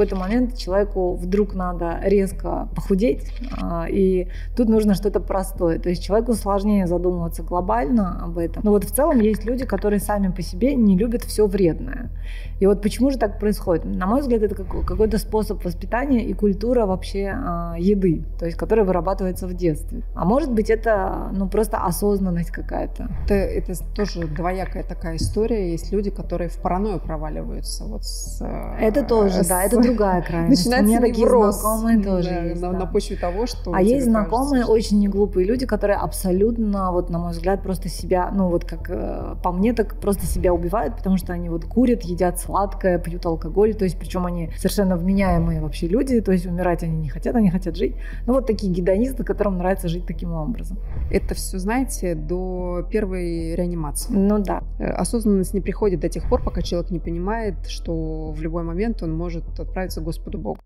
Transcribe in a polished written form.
какой-то момент человеку вдруг надо резко похудеть, и тут нужно что-то простое. То есть человеку сложнее задумываться глобально об этом. Но вот в целом есть люди, которые сами по себе не любят все вредное. И вот почему же так происходит? На мой взгляд, это какой-то способ воспитания и культура вообще еды, то есть которая вырабатывается в детстве. А может быть, это просто осознанность какая-то. Это тоже двоякая такая история. Есть люди, которые в паранойю проваливаются. Это тоже, да, это другая крайность. Начинается невроз тоже есть, на почве того, что А есть знакомые, очень неглупые люди, которые абсолютно, на мой взгляд, просто себя, как по мне, так просто себя убивают, потому что они курят, едят сладкое, пьют алкоголь, то есть причем они совершенно вменяемые вообще люди, то есть умирать они не хотят, они хотят жить. Такие гедонисты, которым нравится жить таким образом. Это все, знаете, до первой реанимации. Да. Осознанность не приходит до тех пор, пока человек не понимает, что в любой момент он может отправиться к Господу Богу.